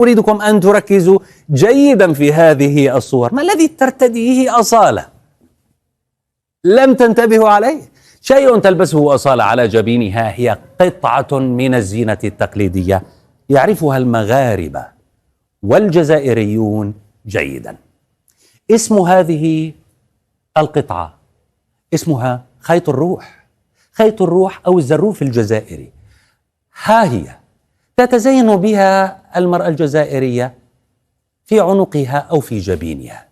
أريدكم أن تركزوا جيدا في هذه الصور. ما الذي ترتديه أصالة؟ لم تنتبهوا عليه. شيء تلبسه أصالة على جبينها هي قطعة من الزينة التقليدية يعرفها المغاربة والجزائريون جيدا. اسم هذه القطعة اسمها خيط الروح، خيط الروح أو الزروف الجزائري. ها هي تتزين بها المرأة الجزائرية في عنقها أو في جبينها.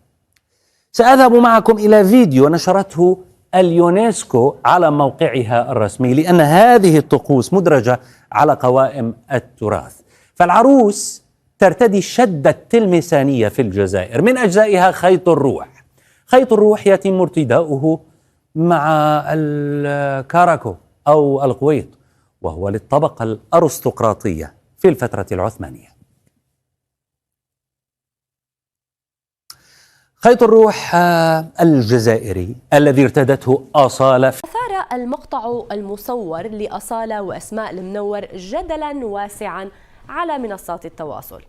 سأذهب معكم إلى فيديو نشرته اليونسكو على موقعها الرسمي، لأن هذه الطقوس مدرجة على قوائم التراث. فالعروس ترتدي الشدة التلمسانية في الجزائر، من أجزائها خيط الروح. خيط الروح يتم ارتداؤه مع الكاراكو أو القويط، وهو للطبقة الأرستقراطية في الفترة العثمانية. خيط الروح الجزائري الذي ارتدته أصالة. أثار المقطع المصور لأصالة وأسماء المنور جدلا واسعا على منصات التواصل،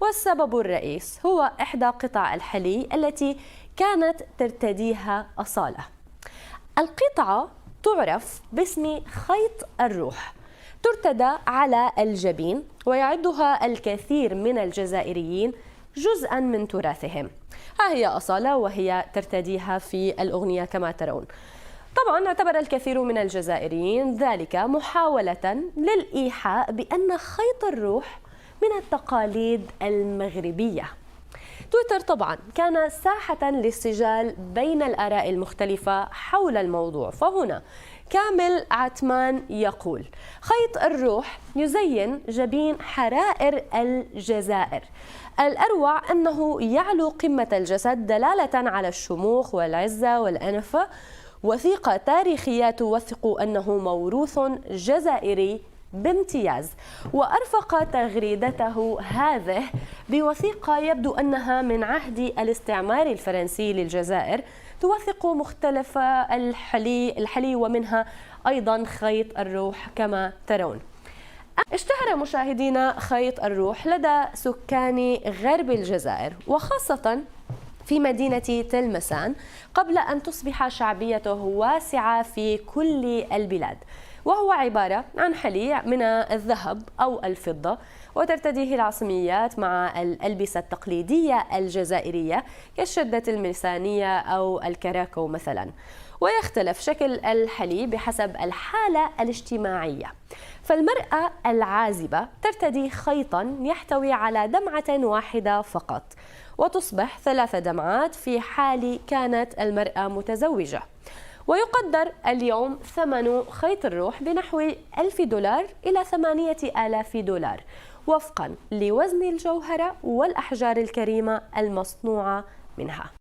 والسبب الرئيس هو إحدى قطع الحلي التي كانت ترتديها أصالة. القطعة تعرف باسم خيط الروح، ترتدى على الجبين، ويعدها الكثير من الجزائريين جزءا من تراثهم. ها هي أصالة وهي ترتديها في الأغنية كما ترون. طبعا اعتبر الكثير من الجزائريين ذلك محاولة للإيحاء بأن خيط الروح من التقاليد المغربية. تويتر طبعا كان ساحة للسجال بين الآراء المختلفة حول الموضوع. فهنا كامل عتمان يقول: خيط الروح يزين جبين حرائر الجزائر. الأروع أنه يعلو قمة الجسد دلالة على الشموخ والعزة والأنفة، وثيقة تاريخية توثق أنه موروث جزائري بامتياز. وأرفق تغريدته هذه بوثيقة يبدو أنها من عهد الاستعمار الفرنسي للجزائر، توثق مختلف الحلي ومنها أيضا خيط الروح كما ترون. اشتهر مشاهدينا خيط الروح لدى سكان غرب الجزائر، وخاصة في مدينة تلمسان، قبل أن تصبح شعبيته واسعة في كل البلاد. وهو عبارة عن حلي من الذهب أو الفضة، وترتديه العصميات مع الألبسة التقليدية الجزائرية كالشدة الملسانية أو الكراكو مثلا. ويختلف شكل الحلي بحسب الحالة الاجتماعية. فالمرأة العازبة ترتدي خيطا يحتوي على دمعة واحدة فقط، وتصبح 3 دمعات في حال كانت المرأة متزوجة. ويقدر اليوم ثمن خيط الروح بنحو 1000 دولار إلى 8000 دولار وفقا لوزن الجوهرة والأحجار الكريمة المصنوعة منها.